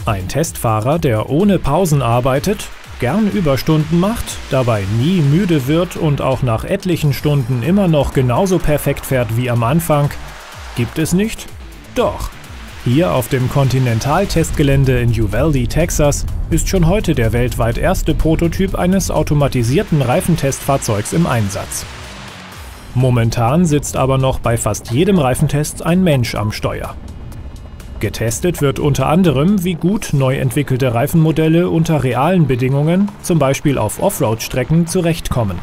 Ein Testfahrer, der ohne Pausen arbeitet, gern Überstunden macht, dabei nie müde wird und auch nach etlichen Stunden immer noch genauso perfekt fährt wie am Anfang, gibt es nicht? Doch. Hier auf dem Continental-Testgelände in Uvalde, Texas, ist schon heute der weltweit erste Prototyp eines automatisierten Reifentestfahrzeugs im Einsatz. Momentan sitzt aber noch bei fast jedem Reifentest ein Mensch am Steuer. Getestet wird unter anderem, wie gut neu entwickelte Reifenmodelle unter realen Bedingungen, zum Beispiel auf Offroad-Strecken, zurechtkommen.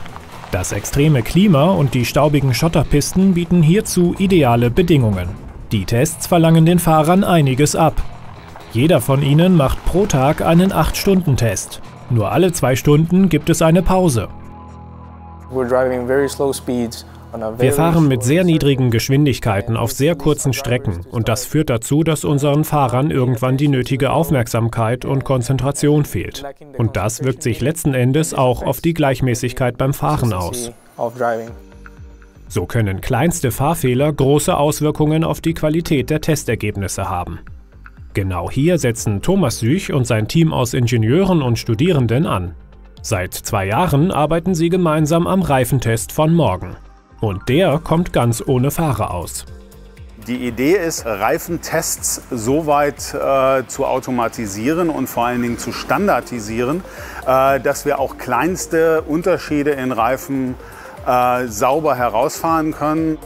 Das extreme Klima und die staubigen Schotterpisten bieten hierzu ideale Bedingungen. Die Tests verlangen den Fahrern einiges ab. Jeder von ihnen macht pro Tag einen 8-Stunden-Test. Nur alle 2 Stunden gibt es eine Pause. Wir fahren mit sehr niedrigen Geschwindigkeiten auf sehr kurzen Strecken und das führt dazu, dass unseren Fahrern irgendwann die nötige Aufmerksamkeit und Konzentration fehlt. Und das wirkt sich letzten Endes auch auf die Gleichmäßigkeit beim Fahren aus. So können kleinste Fahrfehler große Auswirkungen auf die Qualität der Testergebnisse haben. Genau hier setzen Thomas Süch und sein Team aus Ingenieuren und Studierenden an. Seit 2 Jahren arbeiten sie gemeinsam am Reifentest von morgen. Und der kommt ganz ohne Fahrer aus. Die Idee ist, Reifentests so weit zu automatisieren und vor allen Dingen zu standardisieren, dass wir auch kleinste Unterschiede in Reifen sauber herausfahren können.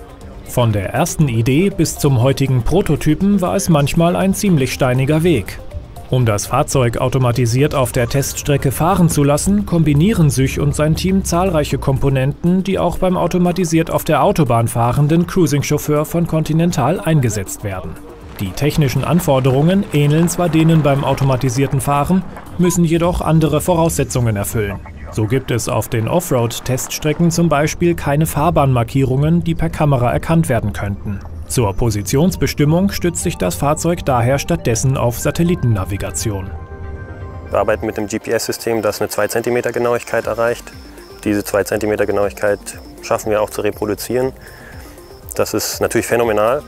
Von der ersten Idee bis zum heutigen Prototypen war es manchmal ein ziemlich steiniger Weg. Um das Fahrzeug automatisiert auf der Teststrecke fahren zu lassen, kombinieren Süch und sein Team zahlreiche Komponenten, die auch beim automatisiert auf der Autobahn fahrenden Cruising-Chauffeur von Continental eingesetzt werden. Die technischen Anforderungen ähneln zwar denen beim automatisierten Fahren, müssen jedoch andere Voraussetzungen erfüllen. So gibt es auf den Offroad-Teststrecken zum Beispiel keine Fahrbahnmarkierungen, die per Kamera erkannt werden könnten. Zur Positionsbestimmung stützt sich das Fahrzeug daher stattdessen auf Satellitennavigation. Wir arbeiten mit einem GPS-System, das eine 2 cm Genauigkeit erreicht. Diese 2 cm Genauigkeit schaffen wir auch zu reproduzieren. Das ist natürlich phänomenal.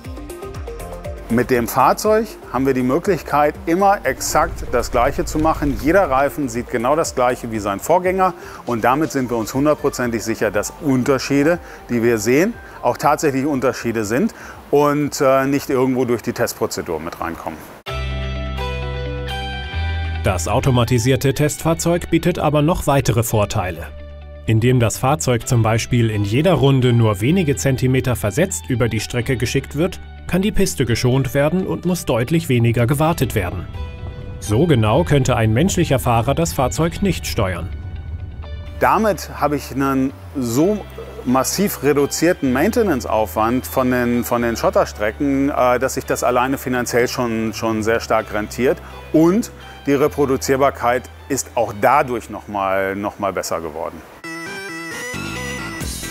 Mit dem Fahrzeug haben wir die Möglichkeit, immer exakt das Gleiche zu machen. Jeder Reifen sieht genau das Gleiche wie sein Vorgänger und damit sind wir uns 100%ig sicher, dass Unterschiede, die wir sehen, auch tatsächlich Unterschiede sind und nicht irgendwo durch die Testprozedur mit reinkommen. Das automatisierte Testfahrzeug bietet aber noch weitere Vorteile. Indem das Fahrzeug zum Beispiel in jeder Runde nur wenige Zentimeter versetzt über die Strecke geschickt wird, kann die Piste geschont werden und muss deutlich weniger gewartet werden. So genau könnte ein menschlicher Fahrer das Fahrzeug nicht steuern. Damit habe ich einen so massiv reduzierten Maintenance-Aufwand von den Schotterstrecken, dass sich das alleine finanziell schon sehr stark rentiert. Und die Reproduzierbarkeit ist auch dadurch noch mal besser geworden.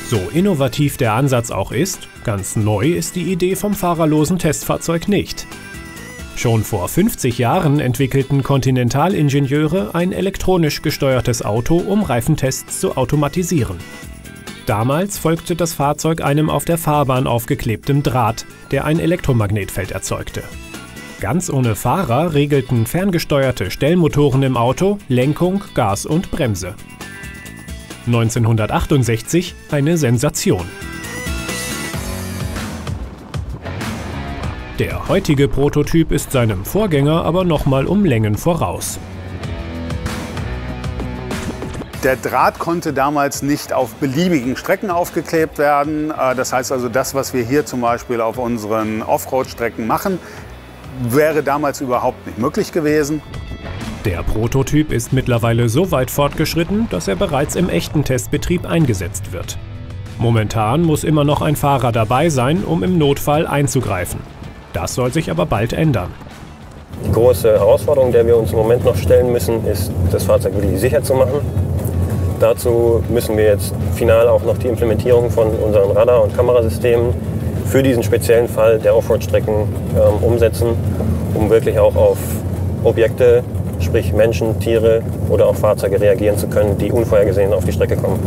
So innovativ der Ansatz auch ist, ganz neu ist die Idee vom fahrerlosen Testfahrzeug nicht. Schon vor 50 Jahren entwickelten Continental-Ingenieure ein elektronisch gesteuertes Auto, um Reifentests zu automatisieren. Damals folgte das Fahrzeug einem auf der Fahrbahn aufgeklebtem Draht, der ein Elektromagnetfeld erzeugte. Ganz ohne Fahrer regelten ferngesteuerte Stellmotoren im Auto Lenkung, Gas und Bremse. 1968 eine Sensation. Der heutige Prototyp ist seinem Vorgänger aber nochmal um Längen voraus. Der Draht konnte damals nicht auf beliebigen Strecken aufgeklebt werden. Das heißt also, das, was wir hier zum Beispiel auf unseren Offroad-Strecken machen, wäre damals überhaupt nicht möglich gewesen. Der Prototyp ist mittlerweile so weit fortgeschritten, dass er bereits im echten Testbetrieb eingesetzt wird. Momentan muss immer noch ein Fahrer dabei sein, um im Notfall einzugreifen. Das soll sich aber bald ändern. Die große Herausforderung, der wir uns im Moment noch stellen müssen, ist, das Fahrzeug wirklich sicher zu machen. Dazu müssen wir jetzt final auch noch die Implementierung von unseren Radar- und Kamerasystemen für diesen speziellen Fall der Offroad-Strecken umsetzen, um wirklich auch auf Objekte, sprich Menschen, Tiere oder auch Fahrzeuge reagieren zu können, die unvorhergesehen auf die Strecke kommen.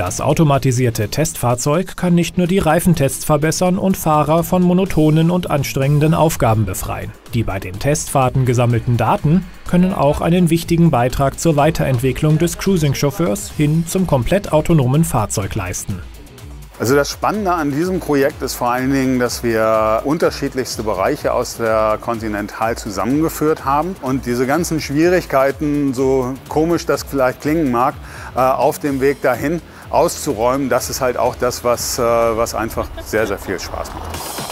Das automatisierte Testfahrzeug kann nicht nur die Reifentests verbessern und Fahrer von monotonen und anstrengenden Aufgaben befreien. Die bei den Testfahrten gesammelten Daten können auch einen wichtigen Beitrag zur Weiterentwicklung des Cruising-Chauffeurs hin zum komplett autonomen Fahrzeug leisten. Also das Spannende an diesem Projekt ist vor allen Dingen, dass wir unterschiedlichste Bereiche aus der Continental zusammengeführt haben und diese ganzen Schwierigkeiten, so komisch das vielleicht klingen mag, auf dem Weg dahin auszuräumen, das ist halt auch das, was einfach sehr, sehr viel Spaß macht.